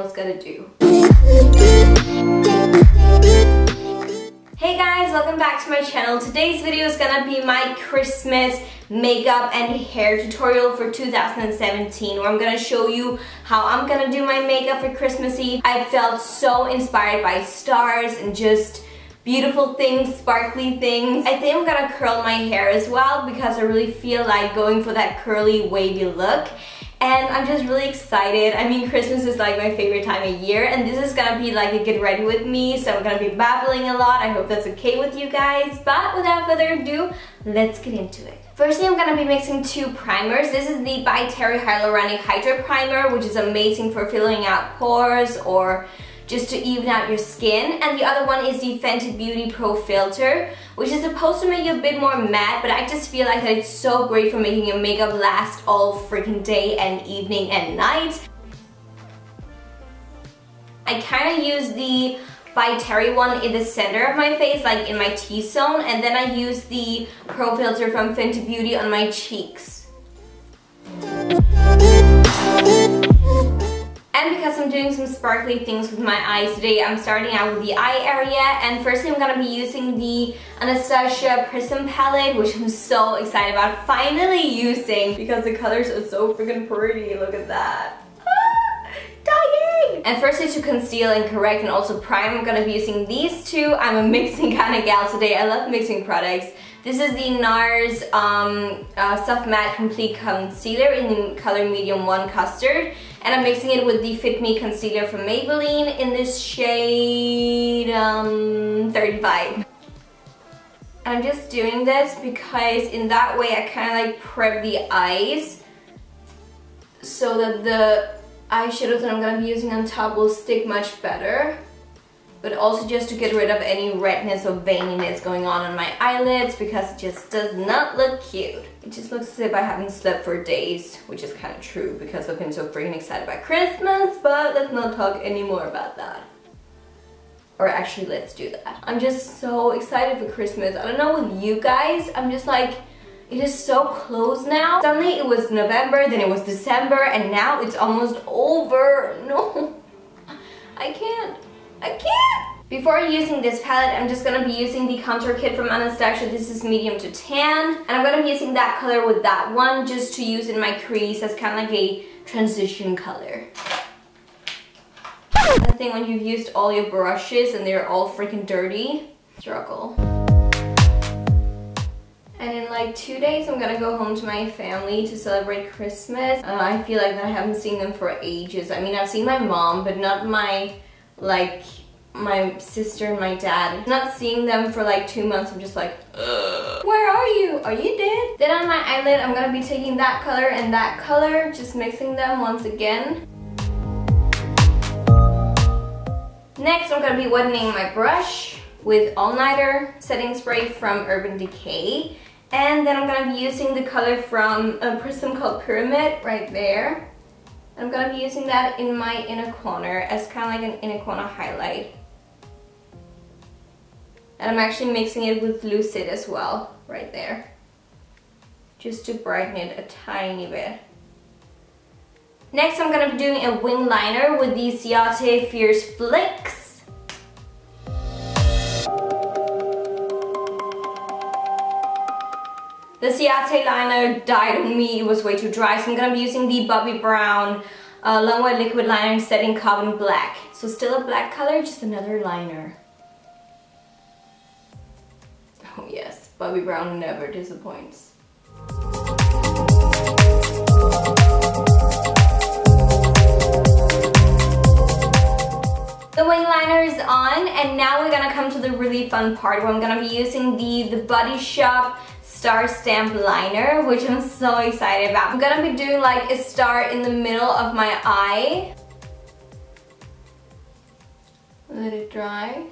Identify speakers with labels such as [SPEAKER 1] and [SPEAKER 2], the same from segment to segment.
[SPEAKER 1] girl's gotta do. Hey guys, welcome back to my channel. Today's video is gonna be my Christmas makeup and hair tutorial for 2017, where I'm gonna show you how I'm gonna do my makeup for Christmas Eve. I felt so inspired by stars and just beautiful things, sparkly things. I think I'm gonna curl my hair as well because I really feel like going for that curly, wavy look. And I'm just really excited. I mean, Christmas is like my favorite time of year, and this is gonna be like a get ready with me, so I'm gonna be babbling a lot. I hope that's okay with you guys. But without further ado, let's get into it. Firstly, I'm gonna be mixing two primers. This is the by Terry Hyaluronic Hydra Primer, which is amazing for filling out pores or just to even out your skin. And the other one is the Fenty Beauty Pro Filter, which is supposed to make you a bit more matte, but I just feel like that it's so great for making your makeup last all freaking day and evening and night. I kind of use the by Terry one in the center of my face, like in my T-zone, and then I use the Pro Filter from Fenty Beauty on my cheeks. And because I'm doing some sparkly things with my eyes today, I'm starting out with the eye area. And firstly, I'm gonna be using the Anastasia Prism palette, which I'm so excited about finally using because the colors are so freaking pretty. Look at that. Dying! And firstly, to conceal and correct and also prime, I'm gonna be using these two. I'm a mixing kind of gal today. I love mixing products. This is the NARS Soft Matte Complete Concealer in the color Medium 1 Custard. And I'm mixing it with the Fit Me Concealer from Maybelline in this shade 35. And I'm just doing this because in that way I kind of like prep the eyes so that the eyeshadows that I'm going to be using on top will stick much better. But also just to get rid of any redness or veininess going on my eyelids because it just does not look cute. It just looks as if I haven't slept for days, which is kind of true because I've been so freaking excited about Christmas, but let's not talk anymore about that. Or actually, let's do that. I'm just so excited for Christmas. I don't know with you guys, I'm just like, it is so close now. Suddenly it was November, then it was December, and now it's almost over. No, I can't. Before using this palette, I'm just going to be using the contour kit from Anastasia. This is medium to tan. And I'm going to be using that color with that one just to use in my crease as kind of like a transition color. I think when you've used all your brushes and they're all freaking dirty, struggle. And in like 2 days, I'm gonna go home to my family to celebrate Christmas. I feel like that I haven't seen them for ages. I mean, I've seen my mom, but not my sister and my dad. Not seeing them for like 2 months, I'm just like, ugh. Where are you? Are you dead? Then on my eyelid, I'm gonna be taking that color and that color, just mixing them once again. Next, I'm gonna be wetting my brush with All Nighter setting spray from Urban Decay. And then I'm gonna be using the color from a Prism called Pyramid right there. I'm gonna be using that in my inner corner as kind of like an inner corner highlight. And I'm actually mixing it with Lucid as well, right there. Just to brighten it a tiny bit. Next, I'm gonna be doing a wing liner with the Ciate Fierce Flicks. The Ciate liner died on me, it was way too dry, so I'm gonna be using the Bobbi Brown Long White Liquid Liner Setting Carbon Black. So still a black color, just another liner. Oh yes, Bobbi Brown never disappoints. The wing liner is on, and now we're gonna come to the really fun part where I'm gonna be using the Body Shop Star Stamp Liner, which I'm so excited about. I'm gonna be doing like a star in the middle of my eye. Let it dry.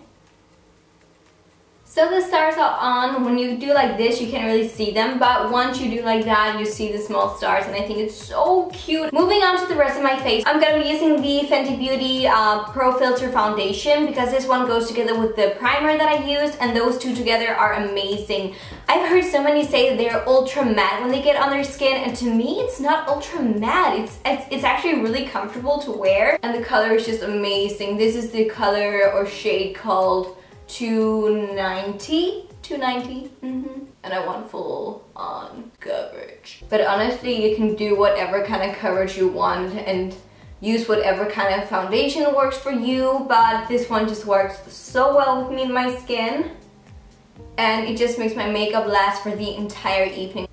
[SPEAKER 1] So the stars are on. When you do like this, you can't really see them, but once you do like that, you see the small stars, and I think it's so cute. Moving on to the rest of my face, I'm gonna be using the Fenty Beauty Pro Filter Foundation because this one goes together with the primer that I used, and those two together are amazing. I've heard so many say that they're ultra matte when they get on their skin, and to me, it's not ultra matte. It's actually really comfortable to wear, and the color is just amazing. This is the color or shade called 290, and I want full on coverage. But honestly, you can do whatever kind of coverage you want and use whatever kind of foundation works for you, but this one just works so well with me and my skin, and it just makes my makeup last for the entire evening.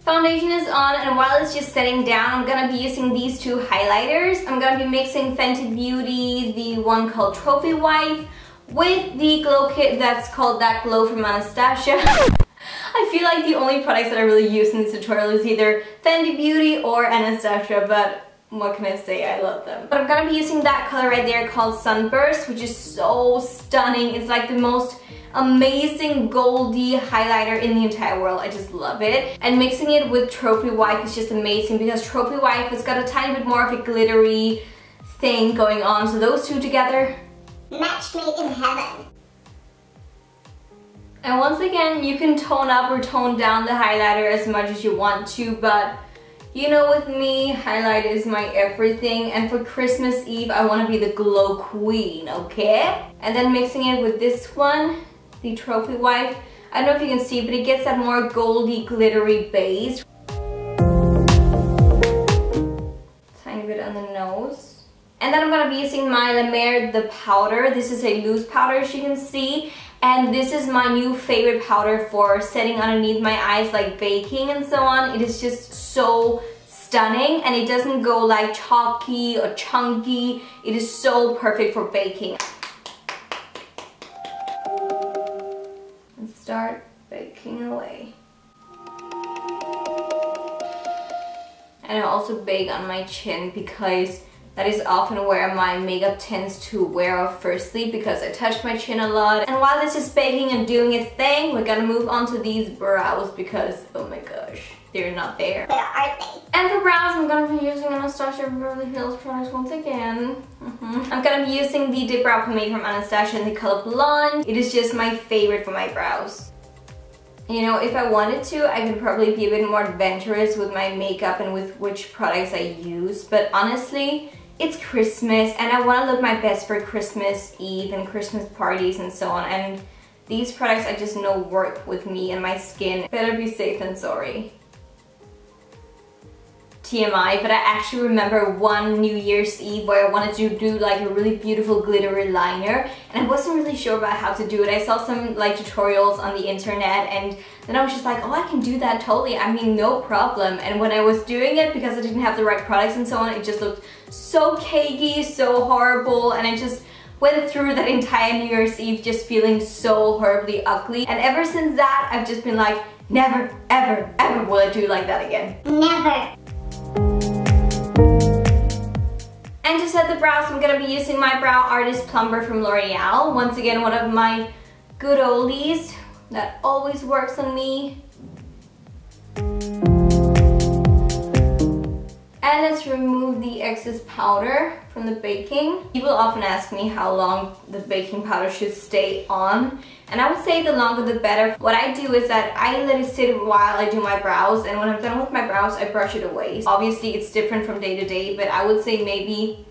[SPEAKER 1] Foundation is on, and while it's just setting down, I'm gonna be using these two highlighters. I'm gonna be mixing Fenty Beauty, the one called Trophy Wife, with the glow kit that's called That Glow from Anastasia. I feel like the only products that I really use in this tutorial is either Fenty Beauty or Anastasia, but what can I say, I love them. But I'm gonna be using that color right there called Sunburst, which is so stunning. It's like the most amazing goldy highlighter in the entire world. I just love it. And mixing it with Trophy Wife is just amazing because Trophy Wife has got a tiny bit more of a glittery thing going on. So those two together,
[SPEAKER 2] match made in heaven.
[SPEAKER 1] And once again, you can tone up or tone down the highlighter as much as you want to, but you know, with me, highlight is my everything, and for Christmas Eve, I want to be the glow queen, okay? And then mixing it with this one, the Trophy Wife. I don't know if you can see, but it gets that more goldy, glittery base. Tiny bit on the nose. And then I'm gonna be using my La Mer the powder. This is a loose powder, as you can see. And this is my new favorite powder for setting underneath my eyes, like baking and so on. It is just so stunning, and it doesn't go like chalky or chunky. It is so perfect for baking. And start baking away. And I also bake on my chin because that is often where my makeup tends to wear off firstly because I touch my chin a lot. And while this is baking and doing its thing, we're gonna move on to these brows because, oh my gosh, they're not there.
[SPEAKER 2] Where are they?
[SPEAKER 1] And for brows, I'm gonna be using Anastasia Beverly Hills products once again. I'm gonna be using the Dip Brow Pomade from Anastasia in the color Blonde. It is just my favorite for my brows. You know, if I wanted to, I could probably be a bit more adventurous with my makeup and with which products I use, but honestly, it's Christmas and I want to look my best for Christmas Eve and Christmas parties and so on, and these products I just know work with me and my skin. Better be safe than sorry. TMI, but I actually remember one New Year's Eve where I wanted to do like a really beautiful glittery liner, and I wasn't really sure about how to do it. I saw some like tutorials on the internet, and then I was just like, oh, I can do that totally, I mean, no problem. And when I was doing it, because I didn't have the right products and so on, it just looked so cakey, so horrible, and I just went through that entire New Year's Eve just feeling so horribly ugly. And ever since that, I've just been like, never, ever, ever will I do like that again.
[SPEAKER 2] Never.
[SPEAKER 1] And to set the brows, I'm gonna be using my Brow Artist Plumber from L'Oreal. Once again, one of my good oldies that always works on me. And let's remove the excess powder from the baking. People often ask me how long the baking powder should stay on, and I would say the longer the better. What I do is that I let it sit while I do my brows, and when I'm done with my brows, I brush it away. Obviously, it's different from day to day, but I would say maybe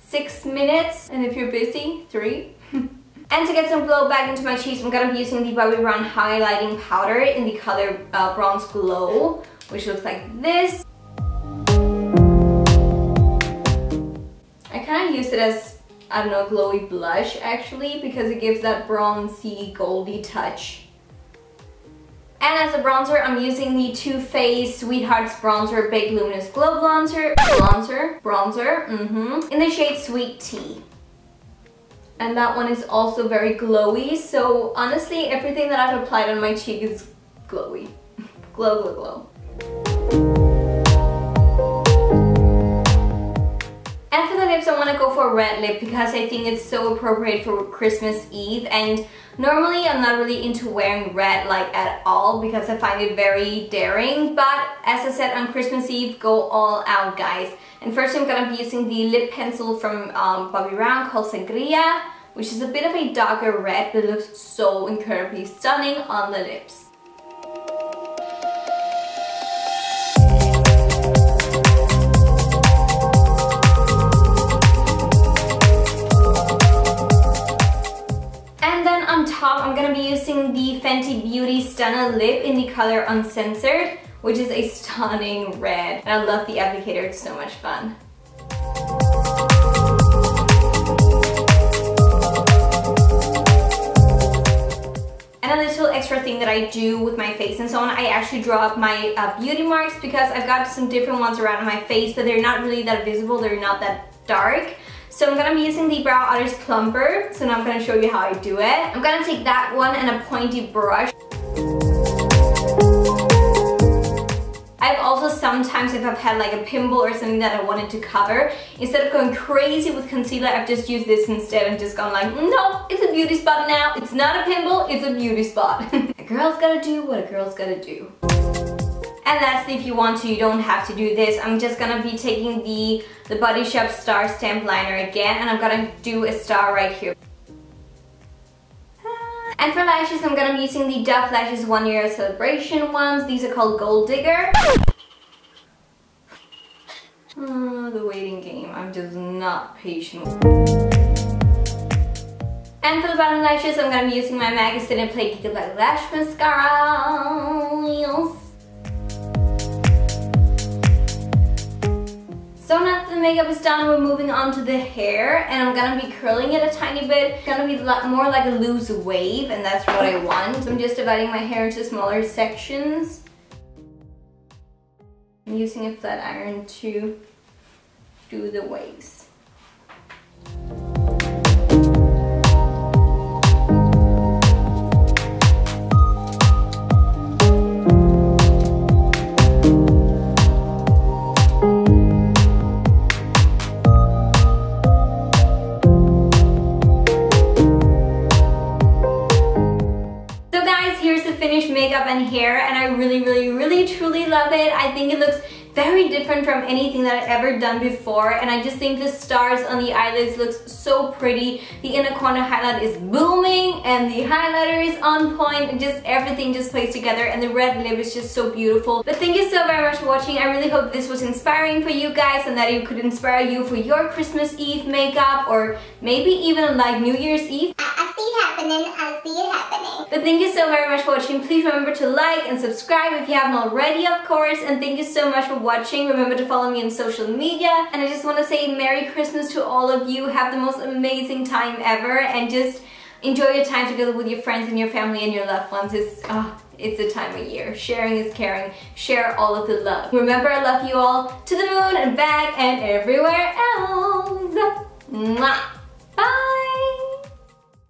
[SPEAKER 1] 6 minutes, and if you're busy, 3. And to get some glow back into my cheeks, I'm gonna be using the Bobbi Brown highlighting powder in the color Bronze Glow, which looks like this. I kind of use it as, I don't know, glowy blush actually, because it gives that bronzy, goldy touch. And as a bronzer, I'm using the Too Faced Sweethearts Bronzer Baked Luminous Glow Bronzer, in the shade Sweet Tea. And that one is also very glowy, so honestly, everything that I've applied on my cheek is glowy. Glow, glow, glow. And for the lips, I want to go for a red lip because I think it's so appropriate for Christmas Eve, and Normally, I'm not really into wearing red like at all because I find it very daring, but as I said on Christmas Eve, go all out, guys. And first I'm gonna be using the lip pencil from Bobbi Brown called Sangria, which is a bit of a darker red, but it looks so incredibly stunning on the lips. On top, I'm gonna be using the Fenty Beauty Stunner Lip in the color Uncensored, which is a stunning red. And I love the applicator, it's so much fun. And a little extra thing that I do with my face and so on, I actually draw up my beauty marks because I've got some different ones around my face, but they're not really that visible, they're not that dark. So I'm gonna be using the Brow Artist Plumper, so now I'm gonna show you how I do it. I'm gonna take that one and a pointy brush. I've also sometimes, if I've had like a pimple or something that I wanted to cover, instead of going crazy with concealer, I've just used this instead and just gone like, no, it's a beauty spot now. It's not a pimple, it's a beauty spot. A girl's gotta do what a girl's gotta do. And lastly, if you want to, you don't have to do this. I'm just gonna be taking the Body Shop Star Stamp Liner again, and I'm gonna do a star right here. And for lashes, I'm gonna be using the Duff Lashes 1 Year Celebration ones. These are called Gold Digger. The waiting game, I'm just not patient. And for the bottom lashes, I'm gonna be using my Magazine and Play Geek Black Lash Mascara. Yes. So now that the makeup is done, we're moving on to the hair, and I'm gonna be curling it a tiny bit. It's gonna be more like a loose wave, and that's what I want. So I'm just dividing my hair into smaller sections. I'm using a flat iron to do the waves. Makeup and hair, and I really truly love it. I think it looks very different from anything that I've ever done before, and I just think the stars on the eyelids looks so pretty. The inner corner highlight is booming, and the highlighter is on point, and just everything just plays together, and the red lip is just so beautiful. But thank you so very much for watching. I really hope this was inspiring for you guys, and that it could inspire you for your Christmas Eve makeup, or maybe even like New Year's Eve.
[SPEAKER 2] I see it happening, I see it happening.
[SPEAKER 1] But thank you so very much for watching. Please remember to like and subscribe if you haven't already, of course, and thank you so much for watching. Remember to follow me on social media, and I just want to say Merry Christmas to all of you. Have the most amazing time ever, and just enjoy your time together with your friends and your family and your loved ones. It's the time of year. Sharing is caring. Share all of the love. Remember, I love you all to the moon and back and everywhere else. Mwah.